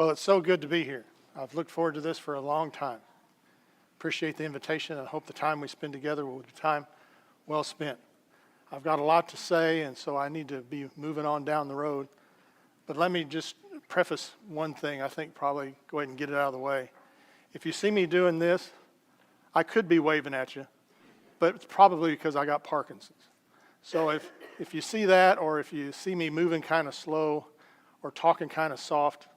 Well, it's so good to be here. I've looked forward to this for a long time. Appreciate the invitation and hope the time we spend together will be time well spent. I've got a lot to say, and so I need to be moving on down the road. But let me just preface one thing. I think probably go ahead and get it out of the way. If you see me doing this, I could be waving at you, but it's probably because I got Parkinson's. So if you see that, or if you see me moving kind of slow or talking kind of soft,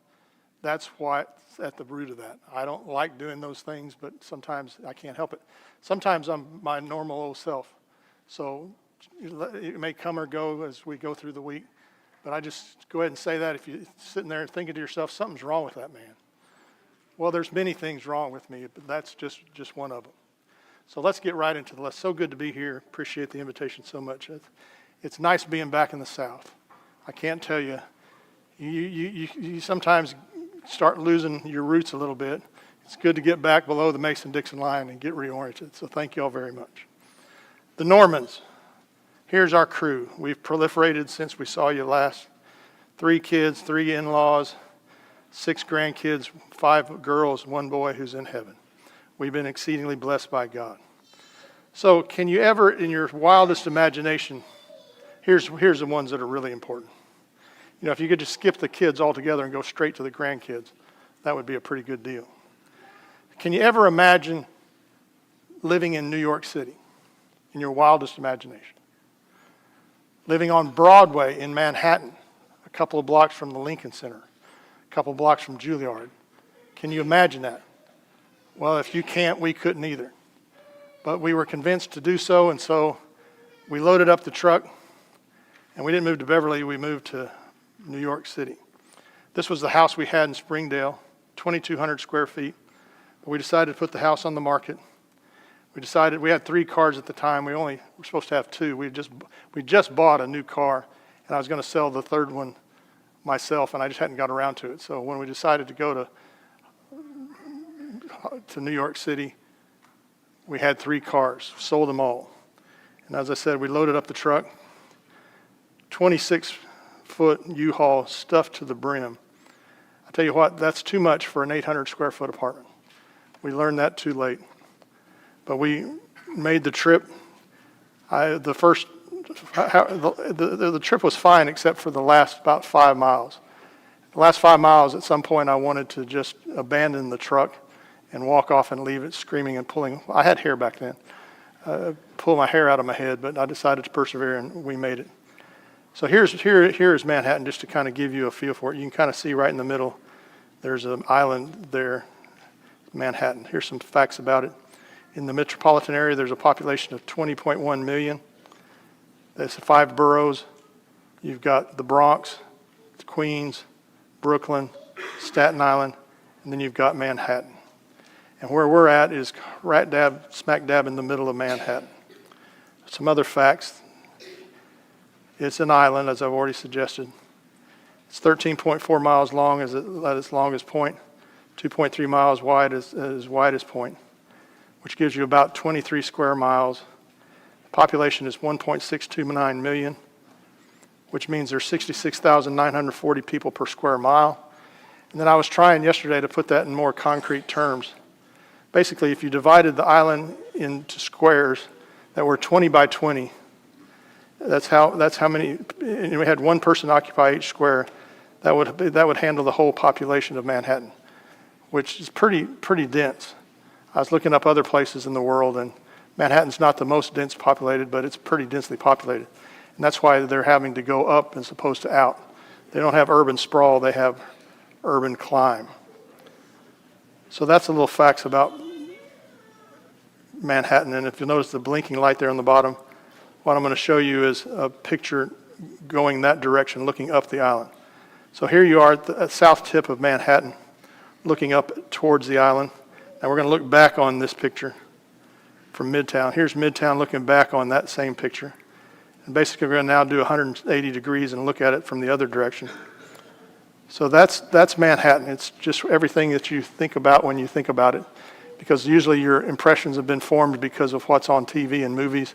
that's what's at the root of that. I don't like doing those things, but sometimes I can't help it. Sometimes I'm my normal old self. So it may come or go as we go through the week, but I just go ahead and say that if you're sitting there and thinking to yourself, something's wrong with that man. Well, there's many things wrong with me, but that's just one of them. So let's get right into the lesson. So good to be here. Appreciate the invitation so much. It's nice being back in the South. I can't tell you, you sometimes start losing your roots a little bit. It's good to get back below the Mason-Dixon line and get reoriented. So thank you all very much. The Normans. Here's our crew. We've proliferated since we saw you last. 3 kids, 3 in-laws, 6 grandkids, 5 girls, 1 boy who's in heaven. We've been exceedingly blessed by God. So can you ever, in your wildest imagination, here's the ones that are really important. You know, if you could just skip the kids altogether and go straight to the grandkids, that would be a pretty good deal. Can you ever imagine living in New York City, in your wildest imagination? Living on Broadway in Manhattan, a couple of blocks from the Lincoln Center, a couple of blocks from Juilliard. Can you imagine that? Well, if you can't, we couldn't either. But we were convinced to do so, and so we loaded up the truck, and we didn't move to Beverly, we moved to New York City. This was the house we had in Springdale, 2,200 square feet. We decided to put the house on the market. We had 3 cars at the time. We were supposed to have 2. We just bought a new car, and I was going to sell the 3rd one myself, and I just hadn't got around to it. So when we decided to go to New York City, we had 3 cars, sold them all. And as I said, we loaded up the truck, 26-foot U-Haul stuffed to the brim. I tell you what, that's too much for an 800 square foot apartment. We learned that too late. But we made the trip. The trip was fine except for the last about 5 miles. The last 5 miles, at some point, I wanted to just abandon the truck and walk off and leave it screaming and pulling. I had hair back then. Pull my hair out of my head, but I decided to persevere, and we made it. So here is Manhattan, just to kind of give you a feel for it. You can kind of see right in the middle, there's an island there, Manhattan. Here's some facts about it. In the metropolitan area, there's a population of 20.1 million. That's 5 boroughs. You've got the Bronx, Queens, Brooklyn, Staten Island, and then you've got Manhattan. And where we're at is smack dab in the middle of Manhattan. Some other facts. It's an island, as I've already suggested. It's 13.4 miles long at its longest point, 2.3 miles wide at its widest point, which gives you about 23 square miles. The population is 1.629 million, which means there's 66,940 people per square mile. And then I was trying yesterday to put that in more concrete terms. Basically, if you divided the island into squares that were 20 by 20, that's how many, and we had 1 person occupy each square, that would handle the whole population of Manhattan, which is pretty dense. I was looking up other places in the world, and Manhattan's not the most dense populated, but it's pretty densely populated. And that's why they're having to go up as opposed to out. They don't have urban sprawl, they have urban climb. So that's a little facts about Manhattan. And if you'll notice the blinking light there on the bottom, what I'm going to show you is a picture going that direction, looking up the island. So here you are at the south tip of Manhattan, looking up towards the island. Now we're going to look back on this picture from Midtown. Here's Midtown looking back on that same picture. And basically we're going to now do 180 degrees and look at it from the other direction. So that's Manhattan. It's just everything that you think about when you think about it, because usually your impressions have been formed because of what's on TV and movies.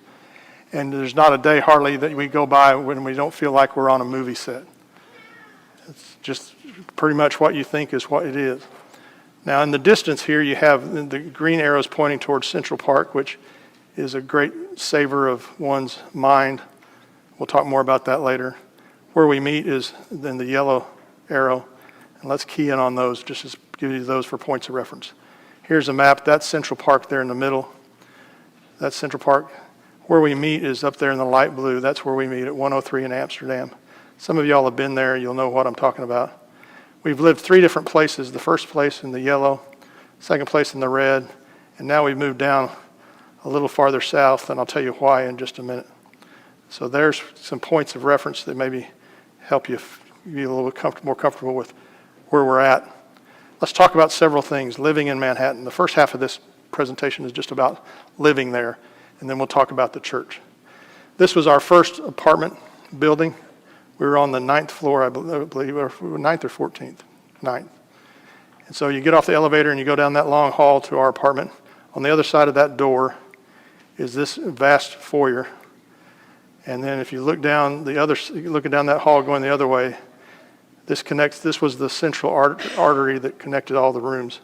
And there's not a day hardly that we go by when we don't feel like we're on a movie set. It's just pretty much what you think is what it is. Now in the distance here, you have the green arrows pointing towards Central Park, which is a great saver of one's mind. We'll talk more about that later. Where we meet is in the yellow arrow, and let's key in on those, just to give you those for points of reference. Here's a map. That's Central Park there in the middle. That's Central Park. Where we meet is up there in the light blue. That's where we meet at 103 in Amsterdam. Some of y'all have been there. You'll know what I'm talking about. We've lived 3 different places. The first place in the yellow, second place in the red, and now we've moved down a little farther south, and I'll tell you why in just a minute. So there's some points of reference that maybe help you be a little bit more comfortable with where we're at. Let's talk about several things. Living in Manhattan. The first half of this presentation is just about living there, and then we'll talk about the church. This was our first apartment building. We were on the 9th floor, I believe, or 9th or 14th, 9th. And so you get off the elevator and you go down that long hall to our apartment. On the other side of that door is this vast foyer. And then if you look down looking down that hall going the other way, this was the central artery that connected all the rooms.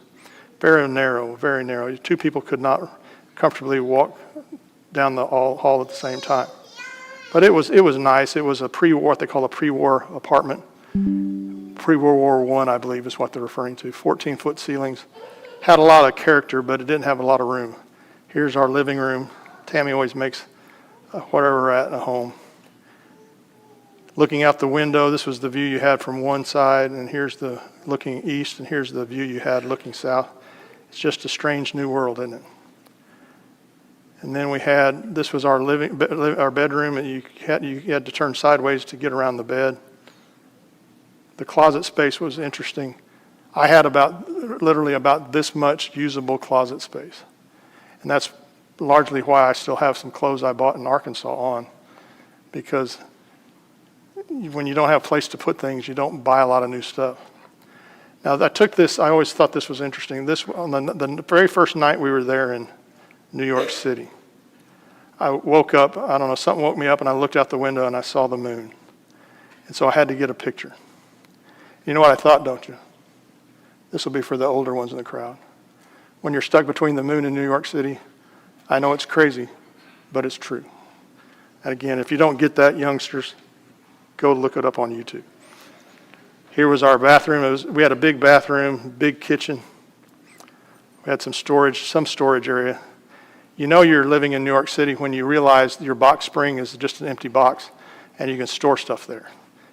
Very narrow, very narrow. 2 people could not comfortably walk down the hall at the same time. But it was nice. It was a pre-war, what they call a pre-war apartment. Pre-World War I, I believe, is what they're referring to. 14-foot ceilings. Had a lot of character, but it didn't have a lot of room. Here's our living room. Tammy always makes whatever we're at home. Looking out the window, this was the view you had from one side, and here's the looking east, and here's the view you had looking south. It's just a strange new world, isn't it? And then this was our bedroom, and you had to turn sideways to get around the bed. The closet space was interesting. I had literally about this much usable closet space. And that's largely why I still have some clothes I bought in Arkansas on, because when you don't have a place to put things, you don't buy a lot of new stuff. Now, I always thought this was interesting. On the very first night we were there in New York City, I woke up, I don't know, something woke me up, and I looked out the window and I saw the moon. And so I had to get a picture. You know what I thought, don't you? This will be for the older ones in the crowd. When you're stuck between the moon and New York City, I know it's crazy, but it's true. And again, if you don't get that, youngsters, go look it up on YouTube. Here was our bathroom. We had a big bathroom, big kitchen. We had some storage area. You know you're living in New York City when you realize your box spring is just an empty box and you can store stuff there.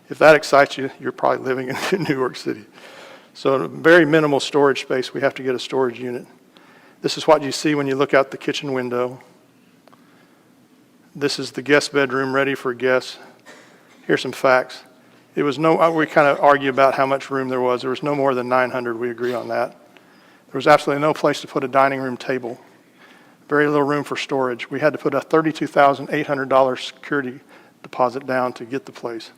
If that excites you, you're probably living in New York City. So very minimal storage space. We have to get a storage unit. This is what you see when you look out the kitchen window. This is the guest bedroom ready for guests. Here's some facts. We kind of argue about how much room there was. There was no more than 900. We agree on that. There was absolutely no place to put a dining room table. Very little room for storage. We had to put a $32,800 security deposit down to get the place.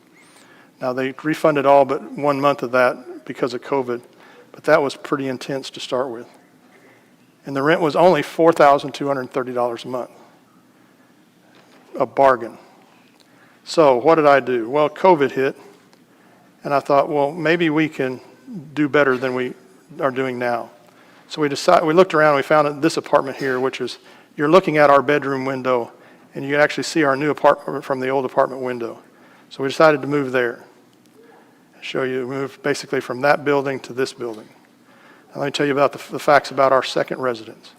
Now, they refunded all but 1 month of that because of COVID, but that was pretty intense to start with. And the rent was only $4,230 a month. A bargain. So what did I do? Well, COVID hit, and I thought, well, maybe we can do better than we are doing now. So we looked around and we found this apartment here, which is, you're looking at our bedroom window, and you can actually see our new apartment from the old apartment window. So we decided to move there. Show you, we moved basically from that building to this building. Now let me tell you about the facts about our second residence.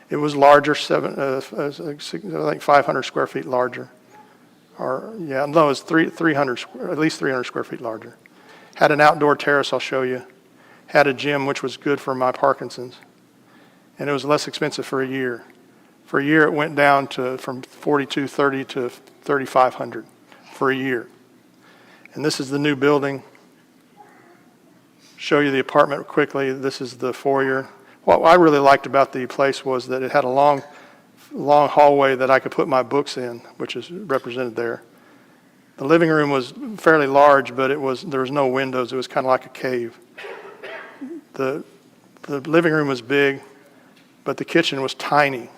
It was larger, I think 500 square feet larger. It was 300, at least 300 square feet larger. Had an outdoor terrace, I'll show you. Had a gym, which was good for my Parkinson's. And it was less expensive for a year. For a year, it went down from $4,230 to $3,500 for a year. And this is the new building. Show you the apartment quickly. This is the foyer. What I really liked about the place was that it had a long hallway that I could put my books in, which is represented there. The living room was fairly large, but there was no windows. It was kind of like a cave. The living room was big, but the kitchen was tiny,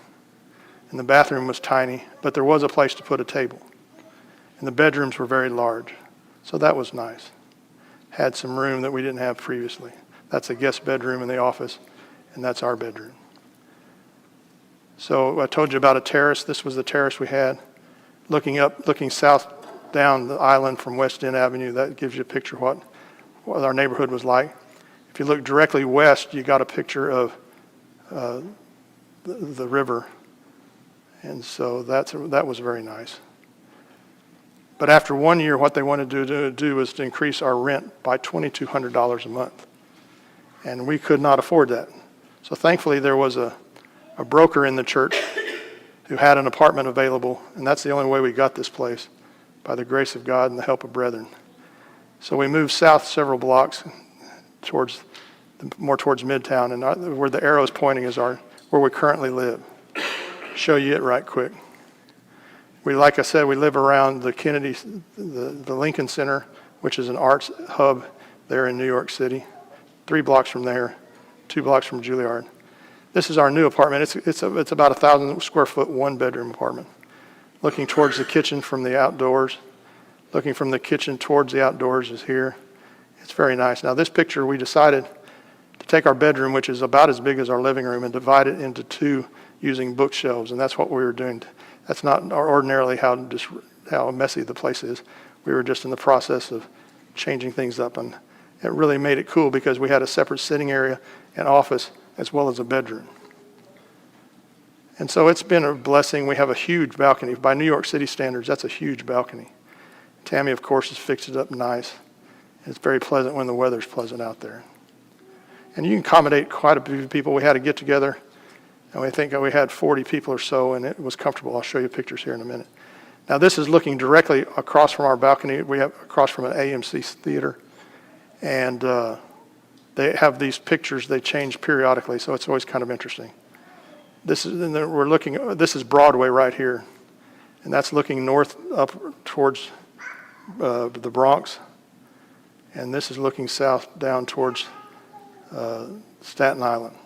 and the bathroom was tiny, but there was a place to put a table. And the bedrooms were very large, so that was nice. had some room that we didn't have previously. That's a guest bedroom in the office, and that's our bedroom. So I told you about a terrace. This was the terrace we had. Looking south down the island from West End Avenue, that gives you a picture of what our neighborhood was like. If you look directly west, you got a picture of the river. And so that was very nice. But after 1 year, what they wanted to do was to increase our rent by $2,200 a month. And we could not afford that. So thankfully, there was a broker in the church who had an apartment available, and that's the only way we got this place, by the grace of God and the help of brethren. So we moved south several blocks more towards Midtown, and where the arrow is pointing is where we currently live. Show you it right quick. Like I said, we live around the Kennedy, the Lincoln Center, which is an arts hub there in New York City. 3 blocks from there, 2 blocks from Juilliard. This is our new apartment. It's about 1,000 square foot, 1-bedroom apartment. Looking towards the kitchen from the outdoors. Looking from the kitchen towards the outdoors is here. It's very nice. Now this picture, we decided to take our bedroom, which is about as big as our living room, and divide it into 2 using bookshelves, and that's what we were doing. That's not ordinarily how messy the place is. We were just in the process of changing things up, and it really made it cool because we had a separate sitting area and office as well as a bedroom. And so it's been a blessing. We have a huge balcony. By New York City standards, that's a huge balcony. Tammy, of course, has fixed it up nice. It's very pleasant when the weather's pleasant out there. And you can accommodate quite a few people. We had a get-together, and we think we had 40 people or so, and it was comfortable. I'll show you pictures here in a minute. Now, this is looking directly across from our balcony. We have across from an AMC theater, and they have these pictures. They change periodically, so it's always kind of interesting. This is Broadway right here, and that's looking north up towards the Bronx, and this is looking south down towards Staten Island.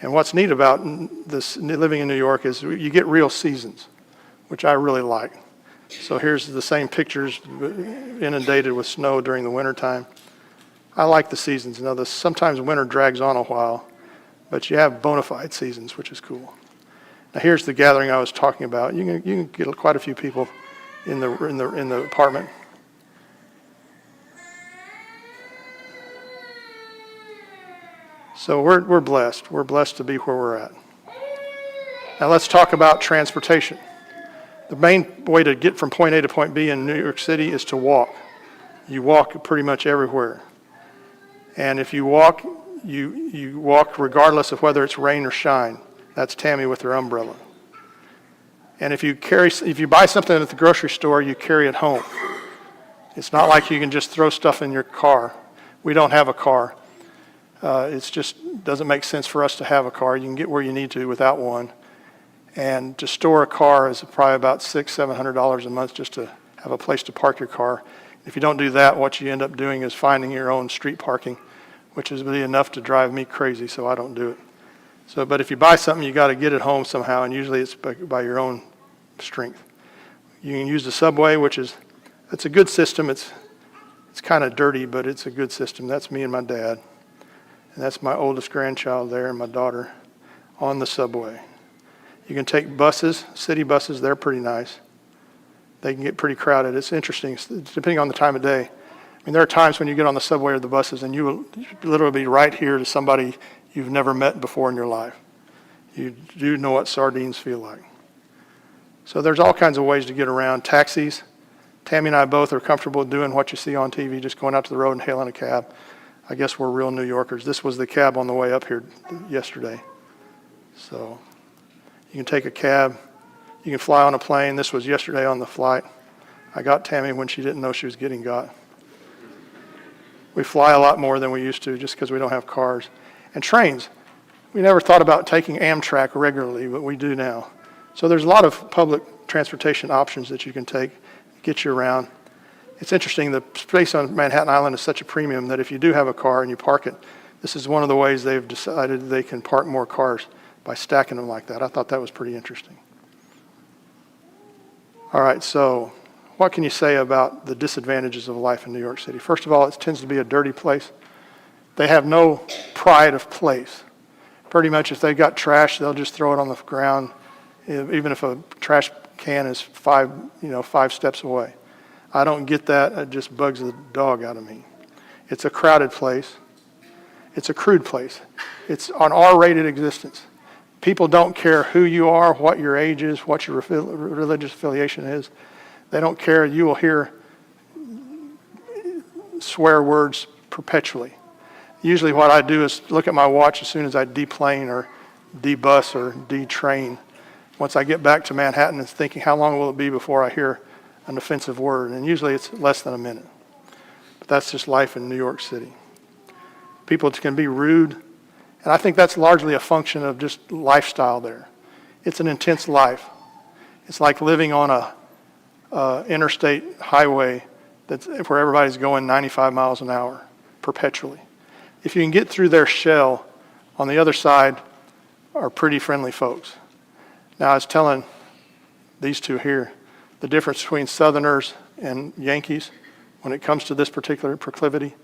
And what's neat about this living in New York is you get real seasons, which I really like. So here's the same pictures inundated with snow during the wintertime. I like the seasons. Now, sometimes winter drags on a while, but you have bona fide seasons, which is cool. Now here's the gathering I was talking about. You can get quite a few people in the apartment. So we're blessed. We're blessed to be where we're at. Now let's talk about transportation. The main way to get from point A to point B in New York City is to walk. You walk pretty much everywhere. And if you walk, you walk regardless of whether it's rain or shine. That's Tammy with her umbrella. And if you buy something at the grocery store, you carry it home. It's not like you can just throw stuff in your car. We don't have a car. It just doesn't make sense for us to have a car. You can get where you need to without one. And to store a car is probably about $600-700 a month just to have a place to park your car. If you don't do that, what you end up doing is finding your own street parking, which is really enough to drive me crazy, so I don't do it. But if you buy something, you got to get it home somehow, and usually it's by your own strength. You can use the subway, it's a good system. It's kind of dirty, but it's a good system. That's me and my dad. And that's my oldest grandchild there and my daughter on the subway. You can take buses, city buses. They're pretty nice. They can get pretty crowded. It's interesting, depending on the time of day. I mean, there are times when you get on the subway or the buses and you will literally be right here to somebody you've never met before in your life. You do know what sardines feel like. So there's all kinds of ways to get around. Taxis. Tammy and I both are comfortable doing what you see on TV, just going out to the road and hailing a cab. I guess we're real New Yorkers. This was the cab on the way up here yesterday. So you can take a cab. You can fly on a plane. This was yesterday on the flight. I got Tammy when she didn't know she was getting got. We fly a lot more than we used to just because we don't have cars. And trains. We never thought about taking Amtrak regularly, but we do now. So there's a lot of public transportation options that you can take, get you around. It's interesting, the space on Manhattan Island is such a premium that if you do have a car and you park it, this is one of the ways they've decided they can park more cars by stacking them like that. I thought that was pretty interesting. All right, so what can you say about the disadvantages of life in New York City? First of all, it tends to be a dirty place. They have no pride of place. Pretty much if they've got trash, they'll just throw it on the ground, even if a trash can is 5 steps away. I don't get that. It just bugs the dog out of me. It's a crowded place. It's a crude place. It's an R-rated existence. People don't care who you are, what your age is, what your religious affiliation is. They don't care. You will hear swear words perpetually. Usually what I do is look at my watch as soon as I deplane or debus or detrain. Once I get back to Manhattan and thinking, how long will it be before I hear an offensive word? And usually it's less than a minute. But that's just life in New York City. People can be rude, and I think that's largely a function of just lifestyle there. It's an intense life. It's like living on a interstate highway where everybody's going 95 miles an hour perpetually. If you can get through their shell, on the other side are pretty friendly folks. Now, I was telling these two here the difference between Southerners and Yankees when it comes to this particular proclivity.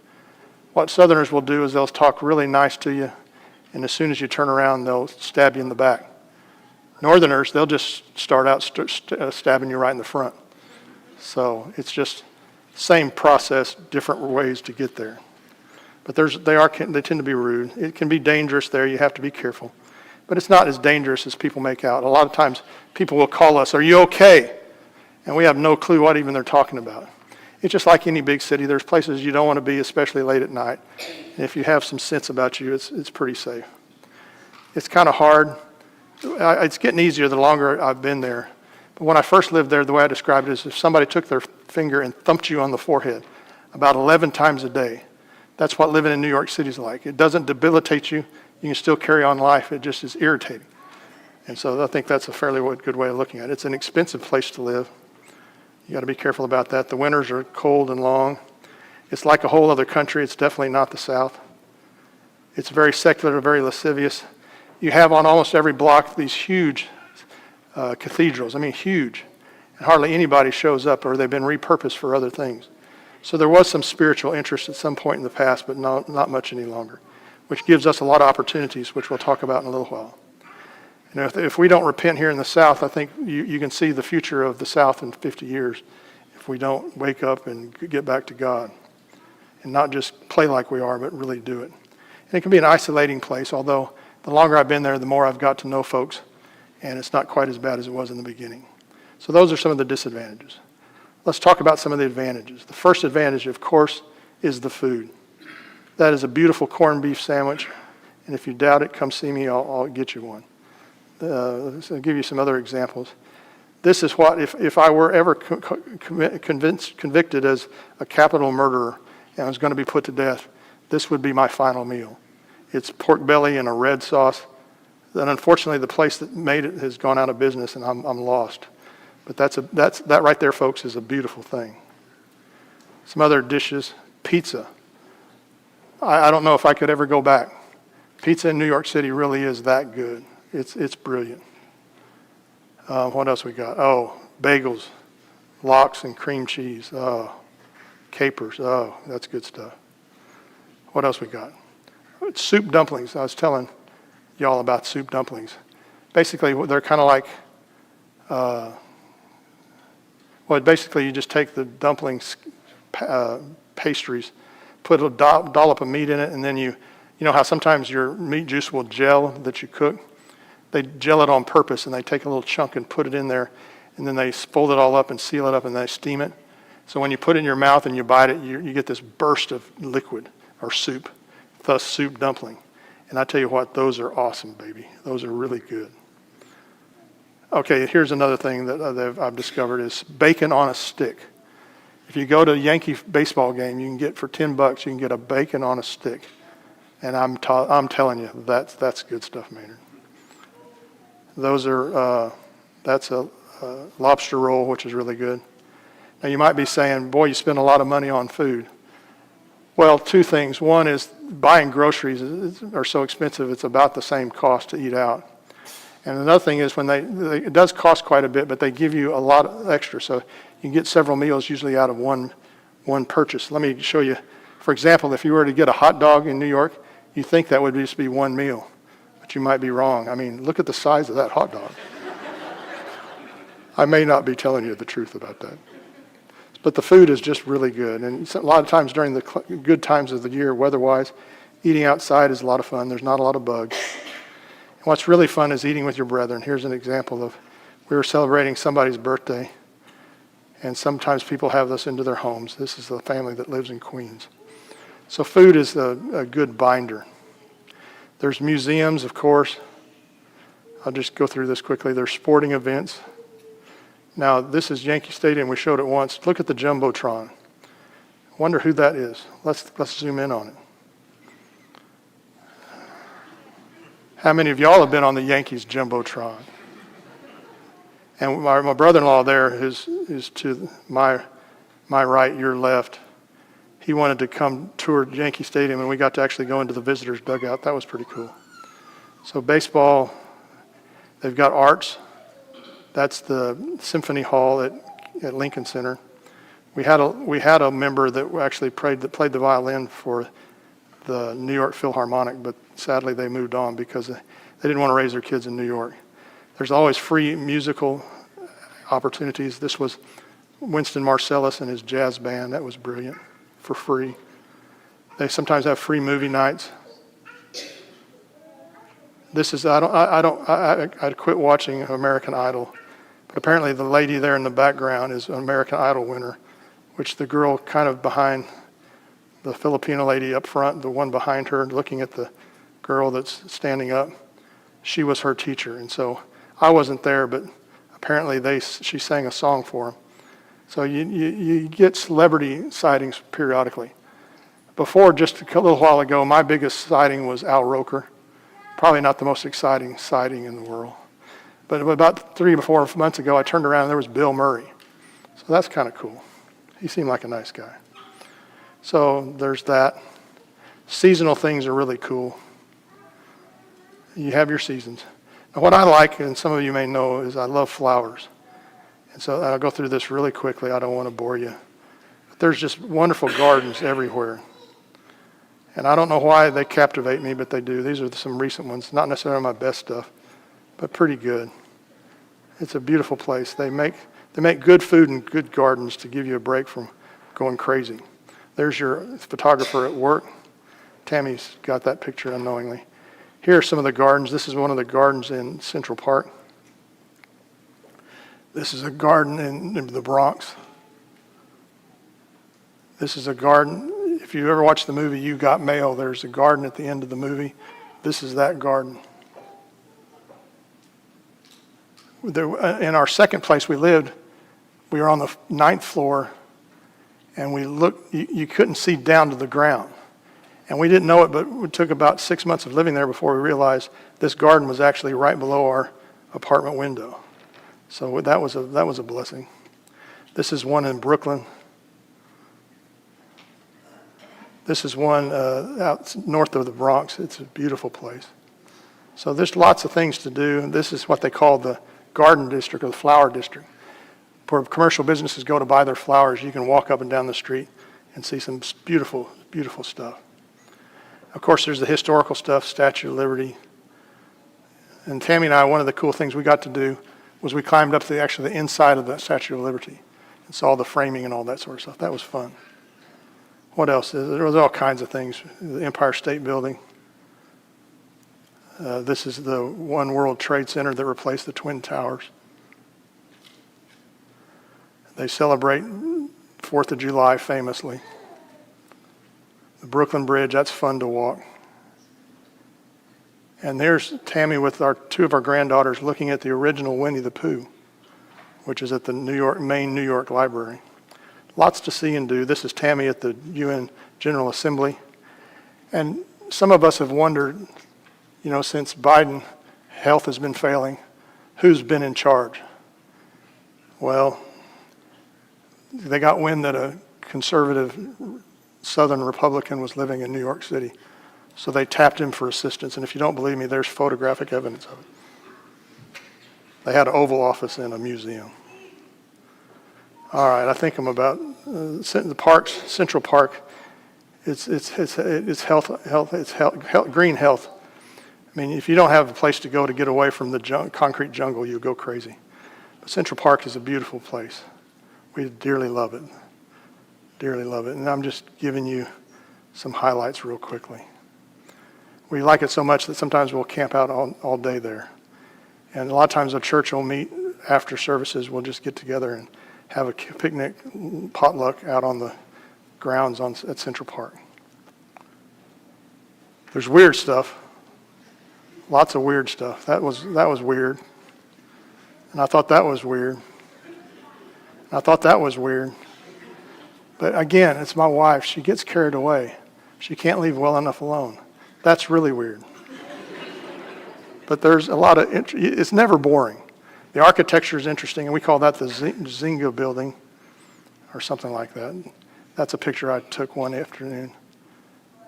What Southerners will do is they'll talk really nice to you, and as soon as you turn around, they'll stab you in the back. Northerners, they'll just start out stabbing you right in the front. So it's just same process, different ways to get there. But they tend to be rude. It can be dangerous there. You have to be careful. But it's not as dangerous as people make out. A lot of times people will call us, "Are you okay?" And we have no clue what even they're talking about. It's just like any big city. There's places you don't want to be, especially late at night. And if you have some sense about you, it's pretty safe. It's kind of hard. It's getting easier the longer I've been there. But when I first lived there, the way I described it is if somebody took their finger and thumped you on the forehead about 11 times a day, that's what living in New York City is like. It doesn't debilitate you. You can still carry on life. It just is irritating. And so I think that's a fairly good way of looking at it. It's an expensive place to live. You got to be careful about that. The winters are cold and long. It's like a whole other country. It's definitely not the South. It's very secular, very lascivious. You have on almost every block these huge cathedrals. I mean, huge. And hardly anybody shows up, or they've been repurposed for other things. So there was some spiritual interest at some point in the past, but not much any longer, which gives us a lot of opportunities, which we'll talk about in a little while. You know, if we don't repent here in the South, I think you can see the future of the South in 50 years if we don't wake up and get back to God and not just play like we are, but really do it. And it can be an isolating place, although the longer I've been there, the more I've got to know folks, and it's not quite as bad as it was in the beginning. So those are some of the disadvantages. Let's talk about some of the advantages. The first advantage, of course, is the food. That is a beautiful corned beef sandwich, and if you doubt it, come see me, I'll get you one. So I'll give you some other examples. This is what, if I were ever convicted as a capital murderer and was going to be put to death, this would be my final meal. It's pork belly and a red sauce. Then unfortunately, the place that made it has gone out of business, and I'm lost. But that right there, folks, is a beautiful thing. Some other dishes, pizza. I don't know if I could ever go back. Pizza in New York City really is that good. It's brilliant. What else we got? Oh, bagels, lox and cream cheese. Oh, capers. Oh, that's good stuff. What else we got? Soup dumplings. I was telling y'all about soup dumplings. Basically, they're kind of like, basically you just take the dumplings pastries, put a dollop of meat in it, and then you know how sometimes your meat juice will gel that you cook? They gel it on purpose, and they take a little chunk and put it in there, and then they fold it all up and seal it up, and they steam it. So when you put it in your mouth and you bite it, you get this burst of liquid or soup, thus soup dumpling. And I tell you what, those are awesome, baby. Those are really good. Okay, here's another thing that I've discovered is bacon on a stick. If you go to a Yankee baseball game, you can get for $10, you can get a bacon on a stick. And I'm telling you, that's good stuff, Maynard. Those are, that's a lobster roll, which is really good. Now you might be saying, boy, you spend a lot of money on food. Well, two things. One is buying groceries are so expensive, it's about the same cost to eat out. And another thing is it does cost quite a bit, but they give you a lot of extra. So you can get several meals usually out of one purchase. Let me show you. For example, if you were to get a hot dog in New York, you think that would just be one meal, but you might be wrong. I mean, look at the size of that hot dog. I may not be telling you the truth about that. But the food is just really good. And a lot of times during the good times of the year, weather-wise, eating outside is a lot of fun. There's not a lot of bugs. And what's really fun is eating with your brethren. Here's an example of, we were celebrating somebody's birthday, and sometimes people have this into their homes. This is the family that lives in Queens. So food is a good binder. There's museums, of course. I'll just go through this quickly. There's sporting events. Now, this is Yankee Stadium. We showed it once. Look at the Jumbotron. Wonder who that is. Let's zoom in on it. How many of y'all have been on the Yankees Jumbotron? And my brother-in-law there is to my right, your left. He wanted to come tour Yankee Stadium, and we got to actually go into the visitors' dugout. That was pretty cool. So baseball, they've got arts. That's the Symphony Hall at Lincoln Center. We had a member that actually played the violin for the New York Philharmonic, but sadly they moved on because they didn't want to raise their kids in New York. There's always free musical opportunities. This was Winston Marsalis and his jazz band. That was brilliant, for free. They sometimes have free movie nights. This is, I quit watching American Idol, but apparently the lady there in the background is an American Idol winner, which the girl kind of behind the Filipino lady up front, the one behind her looking at the girl that's standing up, she was her teacher. And so I wasn't there, but apparently she sang a song for him. So you get celebrity sightings periodically. Before, just a little while ago, my biggest sighting was Al Roker. Probably not the most exciting sighting in the world. But about 3 or 4 months ago, I turned around and there was Bill Murray. So that's kind of cool. He seemed like a nice guy. So there's that. Seasonal things are really cool. You have your seasons. Now what I like, and some of you may know, is I love flowers. And so I'll go through this really quickly. I don't want to bore you. But there's just wonderful gardens everywhere. And I don't know why they captivate me, but they do. These are some recent ones. Not necessarily my best stuff, but pretty good. It's a beautiful place. They make good food and good gardens to give you a break from going crazy. There's your photographer at work. Tammy's got that picture unknowingly. Here are some of the gardens. This is one of the gardens in Central Park. This is a garden in the Bronx. This is a garden. If you ever watched the movie You Got Mail, there's a garden at the end of the movie. This is that garden. In our second place we lived, we were on the 9th floor, and we looked, you couldn't see down to the ground. And we didn't know it, but it took about 6 months of living there before we realized this garden was actually right below our apartment window. So that was a blessing. This is one in Brooklyn. This is one out north of the Bronx. It's a beautiful place. So there's lots of things to do. And this is what they call the garden district or the flower district. Where commercial businesses go to buy their flowers, you can walk up and down the street and see some beautiful, beautiful stuff. Of course, there's the historical stuff, Statue of Liberty. And Tammy and I, one of the cool things we got to do was we climbed up to the inside of the Statue of Liberty and saw the framing and all that sort of stuff. That was fun. What else? There was all kinds of things. The Empire State Building. This is the One World Trade Center that replaced the Twin Towers. They celebrate 4th of July famously. The Brooklyn Bridge, that's fun to walk. And there's Tammy with two of our granddaughters looking at the original Winnie the Pooh, which is at the main New York Library. Lots to see and do. This is Tammy at the UN General Assembly. And some of us have wondered, since Biden, health has been failing, who's been in charge? Well, they got wind that a conservative Southern Republican was living in New York City. So they tapped him for assistance. And if you don't believe me, there's photographic evidence of it. They had an Oval Office in a museum. All right, I think I'm about the parks, Central Park. It's green health. I mean, if you don't have a place to go to get away from the concrete jungle, you'll go crazy. But Central Park is a beautiful place. We dearly love it. Dearly love it. And I'm just giving you some highlights real quickly. We like it so much that sometimes we'll camp out all day there. And a lot of times the church will meet after services. We'll just get together and have a picnic potluck out on the grounds at Central Park. There's weird stuff. Lots of weird stuff. That was weird. And I thought that was weird. And I thought that was weird. But again, it's my wife. She gets carried away. She can't leave well enough alone. That's really weird. But there's a lot of, it's never boring. The architecture is interesting, and we call that the Zynga building or something like that. That's a picture I took one afternoon.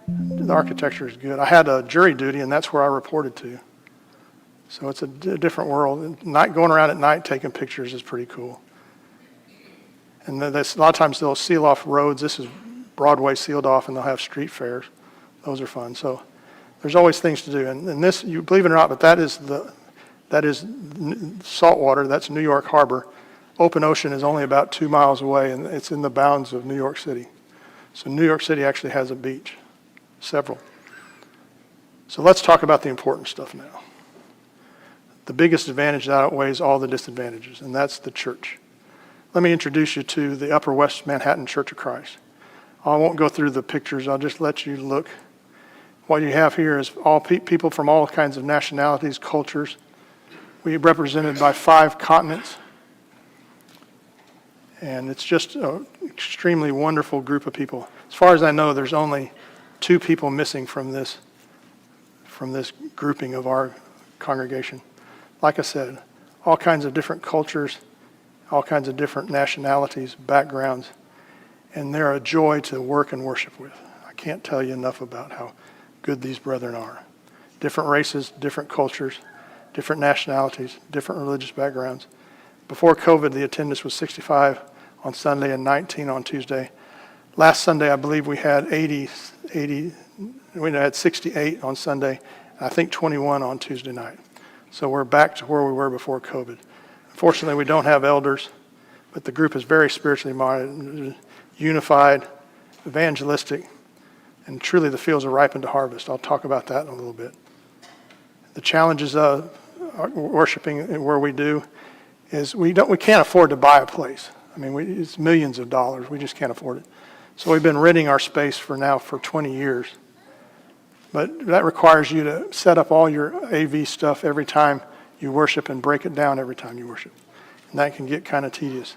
The architecture is good. I had a jury duty, and that's where I reported to. So it's a different world. Going around at night taking pictures is pretty cool. And a lot of times they'll seal off roads. This is Broadway sealed off, and they'll have street fairs. Those are fun. So there's always things to do. And this, you believe it or not, but that is saltwater. That's New York Harbor. Open ocean is only about 2 miles away, and it's in the bounds of New York City. So New York City actually has a beach, several. So let's talk about the important stuff now. The biggest advantage that outweighs all the disadvantages, and that's the church. Let me introduce you to the Upper West Manhattan Church of Christ. I won't go through the pictures. I'll just let you look. What you have here is all people from all kinds of nationalities, cultures. We're represented by 5 continents. And it's just an extremely wonderful group of people. As far as I know, there's only 2 people missing from this grouping of our congregation. Like I said, all kinds of different cultures, all kinds of different nationalities, backgrounds, and they're a joy to work and worship with. I can't tell you enough about how good these brethren are. Different races, different cultures, different nationalities, different religious backgrounds. Before COVID, the attendance was 65 on Sunday and 19 on Tuesday. Last Sunday, I believe we had 68 on Sunday, and I think 21 on Tuesday night. So we're back to where we were before COVID. Unfortunately, we don't have elders, but the group is very spiritually minded, unified, evangelistic, and truly the fields are ripened to harvest. I'll talk about that in a little bit. The challenges of worshiping where we do is we can't afford to buy a place. I mean, it's millions of dollars. We just can't afford it. So we've been renting our space for 20 years. But that requires you to set up all your AV stuff every time you worship and break it down every time you worship. And that can get kind of tedious.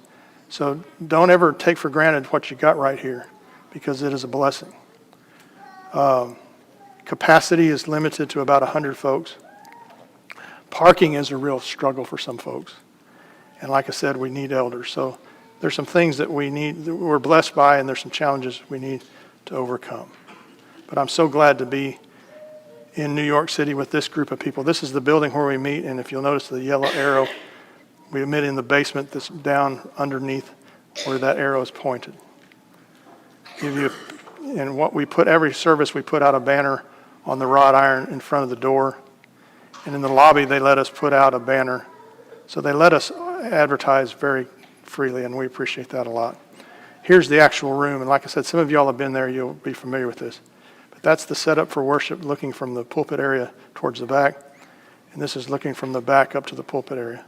So don't ever take for granted what you got right here, because it is a blessing. Capacity is limited to about 100 folks. Parking is a real struggle for some folks. And like I said, we need elders. So there's some things that we're blessed by, and there's some challenges we need to overcome. But I'm so glad to be in New York City with this group of people. This is the building where we meet, and if you'll notice the yellow arrow, we meet in the basement that's down underneath where that arrow is pointed. And what we put, every service, we put out a banner on the wrought iron in front of the door. And in the lobby, they let us put out a banner. So they let us advertise very freely, and we appreciate that a lot. Here's the actual room, and like I said, some of y'all have been there, you'll be familiar with this. But that's the setup for worship, looking from the pulpit area towards the back. And this is looking from the back up to the pulpit area.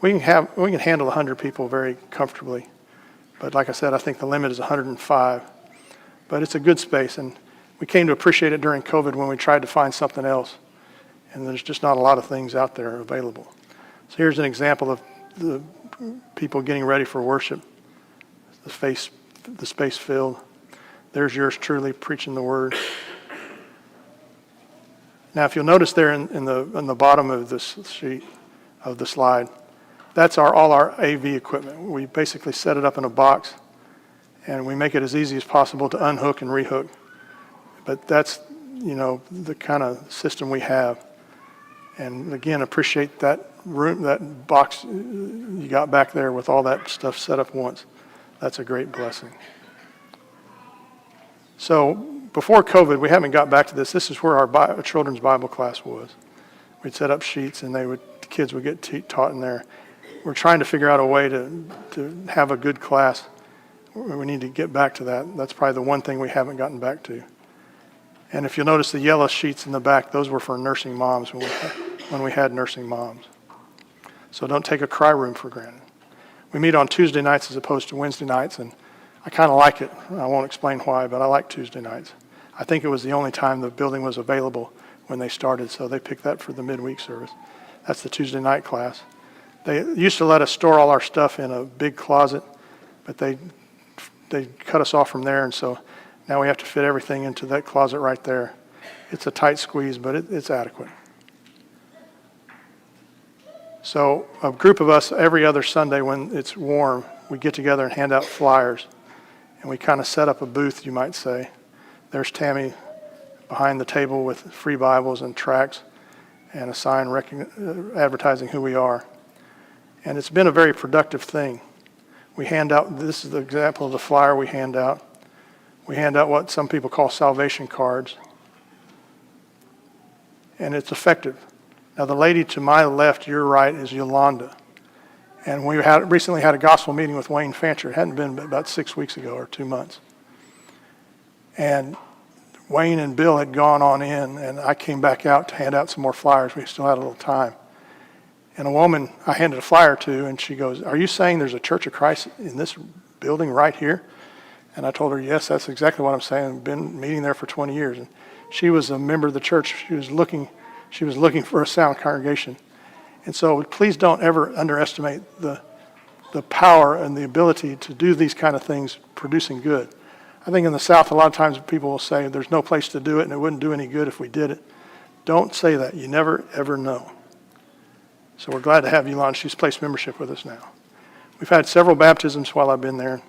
We can handle 100 people very comfortably. But like I said, I think the limit is 105. But it's a good space, and we came to appreciate it during COVID when we tried to find something else. And there's just not a lot of things out there available. So here's an example of the people getting ready for worship. The space filled. There's yours truly preaching the word. Now, if you'll notice there in the bottom of this sheet, of the slide, that's all our AV equipment. We basically set it up in a box, and we make it as easy as possible to unhook and rehook. But that's, the kind of system we have. And again, appreciate that room, that box you got back there with all that stuff set up once, that's a great blessing. So before COVID, we haven't got back to this. This is where our children's Bible class was. We'd set up sheets and the kids would get taught in there. We're trying to figure out a way to have a good class. We need to get back to that. That's probably the one thing we haven't gotten back to. And if you'll notice the yellow sheets in the back, those were for nursing moms when we had nursing moms. So don't take a cry room for granted. We meet on Tuesday nights as opposed to Wednesday nights, and I kind of like it. I won't explain why, but I like Tuesday nights. I think it was the only time the building was available when they started, so they picked that for the midweek service. That's the Tuesday night class. They used to let us store all our stuff in a big closet, but they cut us off from there, and so now we have to fit everything into that closet right there. It's a tight squeeze, but it's adequate. So a group of us every other Sunday when it's warm, we get together and hand out flyers, and we kind of set up a booth, you might say. There's Tammy behind the table with free Bibles and tracts and a sign advertising who we are. And it's been a very productive thing. We hand out, this is the example of the flyer we hand out. We hand out what some people call salvation cards. And it's effective. Now the lady to my left, your right, is Yolanda. And we recently had a gospel meeting with Wayne Fancher. It hadn't been about 6 weeks ago or 2 months. And Wayne and Bill had gone on in, and I came back out to hand out some more flyers. We still had a little time. And a woman I handed a flyer to, and she goes, "Are you saying there's a Church of Christ in this building right here?" And I told her, "Yes, that's exactly what I'm saying. I've been meeting there for 20 years. And she was a member of the church. She was looking for a sound congregation. And so please don't ever underestimate the power and the ability to do these kind of things producing good. I think in the South, a lot of times people will say there's no place to do it and it wouldn't do any good if we did it. Don't say that. You never, ever know. So we're glad to have Yolanda. She's placed membership with us now. We've had several baptisms while I've been there.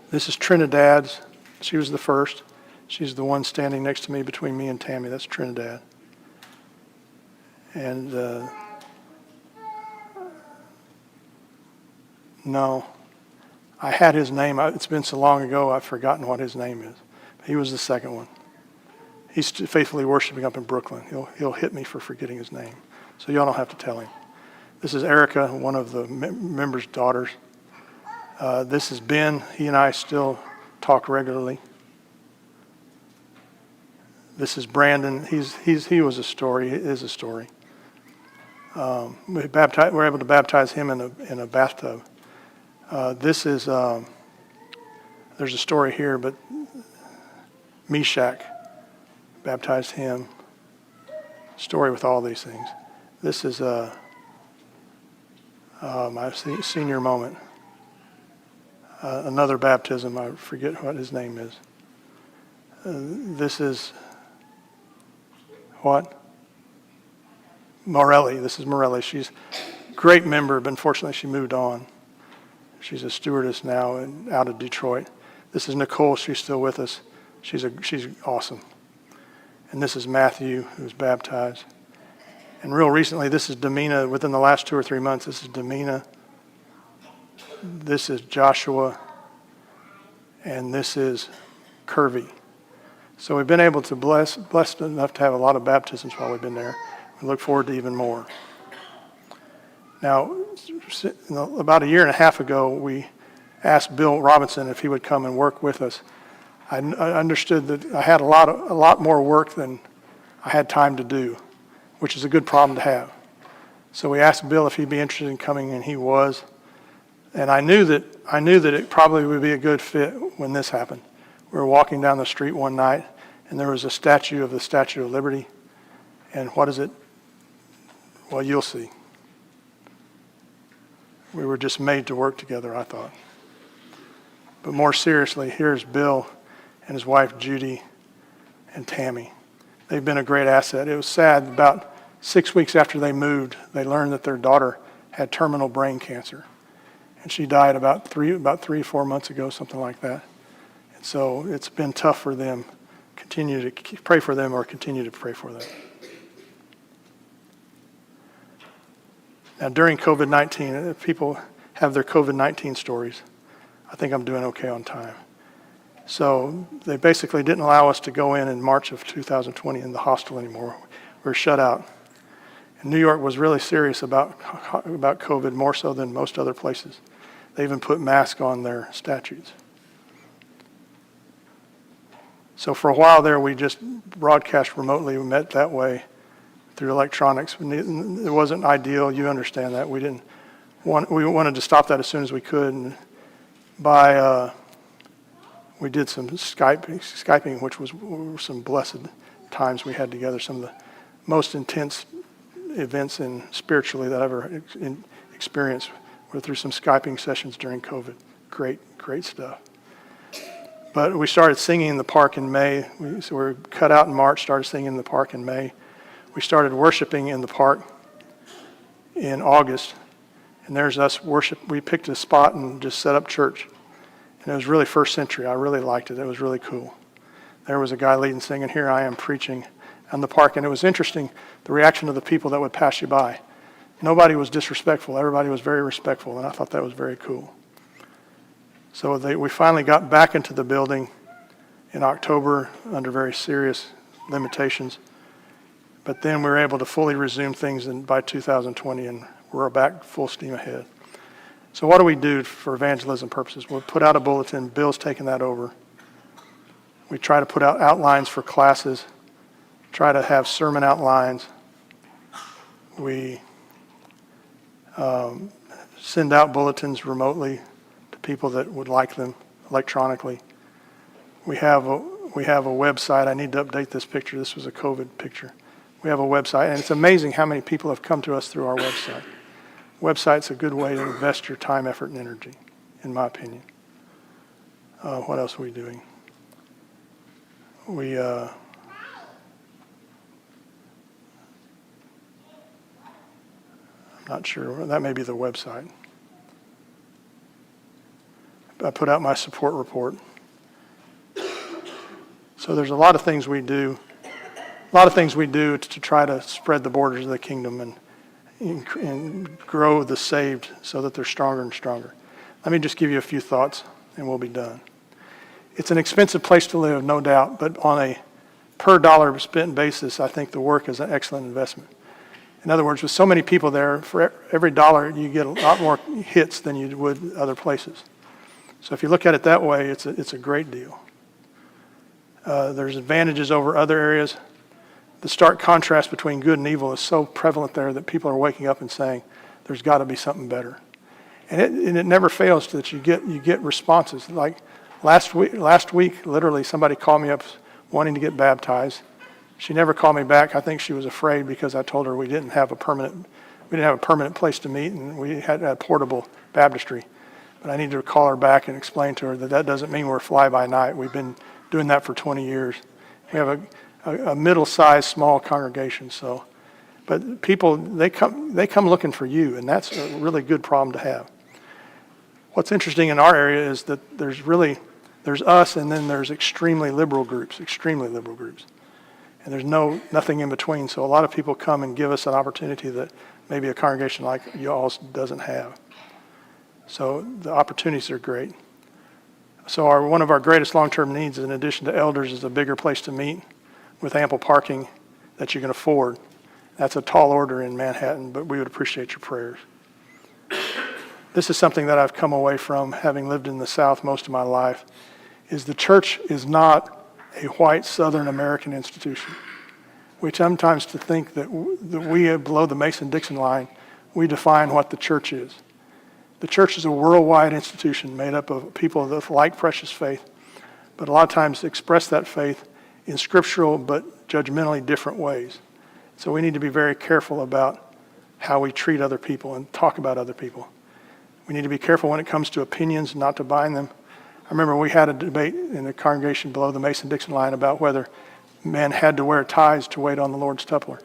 This is Trinidad's. She was the first. She's the one standing next to me between me and Tammy. That's Trinidad. And no, I had his name. It's been so long ago, I've forgotten what his name is. He was the second one. He's faithfully worshiping up in Brooklyn. He'll hit me for forgetting his name. So y'all don't have to tell him. This is Erica, one of the members' daughters. This is Ben. He and I still talk regularly. This is Brandon. He was a story. He is a story. We're able to baptize him in a bathtub. This is there's a story here, but Meshach baptized him. Story with all these things. This is my senior moment. Another baptism. I forget what his name is. This is what? Morelli. This is Morelli. She's a great member, but unfortunately she moved on. She's a stewardess now and out of Detroit. This is Nicole. She's still with us. She's awesome. And this is Matthew, who's baptized. And real recently, this is Demina. Within the last 2 or 3 months, this is Demina. This is Joshua. And this is Kirby. So we've been able to blessed enough to have a lot of baptisms while we've been there. We look forward to even more. Now, about 1.5 years ago, we asked Bill Robinson if he would come and work with us. I understood that I had a lot more work than I had time to do, which is a good problem to have. So we asked Bill if he'd be interested in coming, and he was. And I knew that it probably would be a good fit when this happened. We were walking down the street one night, and there was a statue of the Statue of Liberty. And what is it? Well, you'll see. We were just made to work together, I thought. But more seriously, here's Bill and his wife, Judy, and Tammy. They've been a great asset. It was sad. About 6 weeks after they moved, they learned that their daughter had terminal brain cancer. And she died about 3 or 4 months ago, something like that. And so it's been tough for them. Continue to pray for them or continue to pray for them. Now, during COVID-19, if people have their COVID-19 stories, I think I'm doing okay on time. So they basically didn't allow us to go in March of 2020 in the hostel anymore. We were shut out. And New York was really serious about COVID, more so than most other places. They even put masks on their statutes. So for a while there, we just broadcast remotely. We met that way through electronics. It wasn't ideal. You understand that. We wanted to stop that as soon as we could. And we did some Skyping, which were some blessed times we had together. Some of the most intense events spiritually that I've ever experienced were through some Skyping sessions during COVID. Great stuff. But we started singing in the park in May. So we were cut out in March, started singing in the park in May. We started worshiping in the park in August. And there's us worship. We picked a spot and just set up church. And it was really first century. I really liked it. It was really cool. There was a guy leading singing, "Here I am preaching," on the park. And it was interesting, the reaction of the people that would pass you by. Nobody was disrespectful. Everybody was very respectful. And I thought that was very cool. So we finally got back into the building in October under very serious limitations. But then we were able to fully resume things by 2020, and we're back full steam ahead. So what do we do for evangelism purposes? We'll put out a bulletin. Bill's taken that over. We try to put out outlines for classes, try to have sermon outlines. We send out bulletins remotely to people that would like them electronically. We have a website. I need to update this picture. This was a COVID picture. We have a website, and it's amazing how many people have come to us through our website. Website's a good way to invest your time, effort, and energy, in my opinion. What else are we doing? I'm not sure. That may be the website. I put out my support report. So there's a lot of things we do. A lot of things we do to try to spread the borders of the kingdom and grow the saved so that they're stronger and stronger. Let me just give you a few thoughts and we'll be done. It's an expensive place to live, no doubt, but on a per dollar spent basis, I think the work is an excellent investment. In other words, with so many people there, for every dollar you get a lot more hits than you would other places. So if you look at it that way, it's a great deal. There's advantages over other areas. The stark contrast between good and evil is so prevalent there that people are waking up and saying, there's got to be something better. And it never fails that you get responses. Like last week, literally somebody called me up wanting to get baptized. She never called me back. I think she was afraid because I told her we didn't have a permanent place to meet, and we had a portable baptistry. But I need to call her back and explain to her that doesn't mean we're fly by night. We've been doing that for 20 years. We have a middle-sized, small congregation. So, but people, they come looking for you, and that's a really good problem to have. What's interesting in our area is that there's us, and then there's extremely liberal groups, and there's nothing in between. So a lot of people come and give us an opportunity that maybe a congregation like y'all's doesn't have. So the opportunities are great. So one of our greatest long-term needs, in addition to elders, is a bigger place to meet with ample parking that you can afford. That's a tall order in Manhattan, but we would appreciate your prayers. This is something that I've come away from, having lived in the South most of my life, is the church is not a white Southern American institution. We sometimes to think that we below the Mason-Dixon line, we define what the church is. The church is a worldwide institution made up of people that like precious faith, but a lot of times express that faith in scriptural but judgmentally different ways. So we need to be very careful about how we treat other people and talk about other people. We need to be careful when it comes to opinions, not to bind them. I remember we had a debate in the congregation below the Mason-Dixon line about whether men had to wear ties to wait on the Lord's Supper.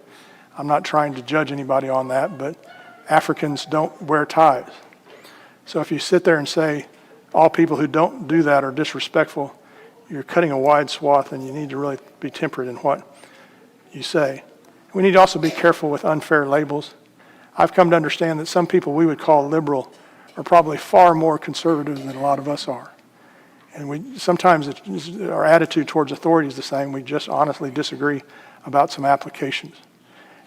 I'm not trying to judge anybody on that, but Africans don't wear ties. So if you sit there and say all people who don't do that are disrespectful, you're cutting a wide swath, and you need to really be temperate in what you say. We need to also be careful with unfair labels. I've come to understand that some people we would call liberal are probably far more conservative than a lot of us are. And sometimes our attitude towards authority is the same. We just honestly disagree about some applications.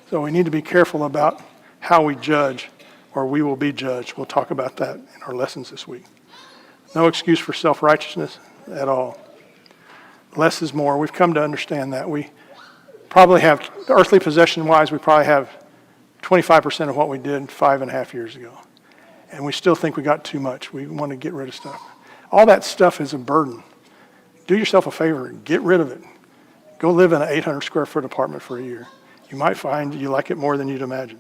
So we need to be careful about how we judge, or we will be judged. We'll talk about that in our lessons this week. No excuse for self-righteousness at all. Less is more. We've come to understand that. We probably have, earthly possession-wise, we probably have 25% of what we did 5.5 years ago. And we still think we got too much. We want to get rid of stuff. All that stuff is a burden. Do yourself a favor. Get rid of it. Go live in an 800 square foot apartment for a year. You might find you like it more than you'd imagine.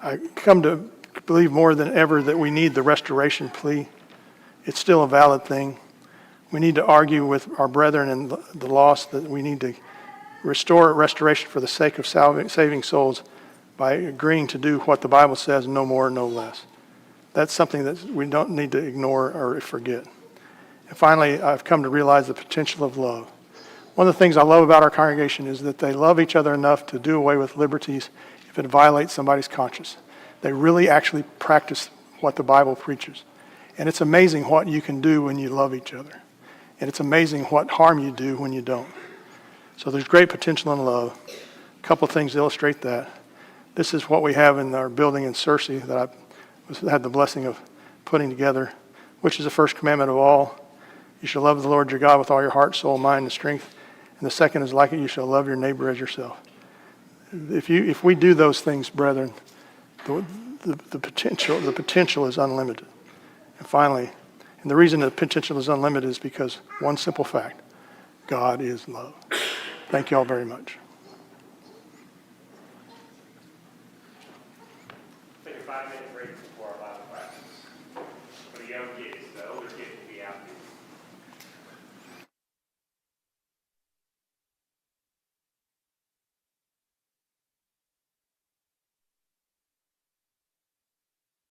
I come to believe more than ever that we need the restoration plea. It's still a valid thing. We need to argue with our brethren and the lost that we need to restore restoration for the sake of saving souls by agreeing to do what the Bible says, no more, no less. That's something that we don't need to ignore or forget. And finally, I've come to realize the potential of love. One of the things I love about our congregation is that they love each other enough to do away with liberties if it violates somebody's conscience. They really actually practice what the Bible preaches. And it's amazing what you can do when you love each other. And it's amazing what harm you do when you don't. So there's great potential in love. A couple of things to illustrate that. This is what we have in our building in Searcy that I had the blessing of putting together, which is the first commandment of all. You shall love the Lord your God with all your heart, soul, mind, and strength. And the second is like it, you shall love your neighbor as yourself. If we do those things, brethren, the potential is unlimited. And finally, and the reason the potential is unlimited is because one simple fact: God is love. Thank you all very much. Take a 5-minute break before our Bible class.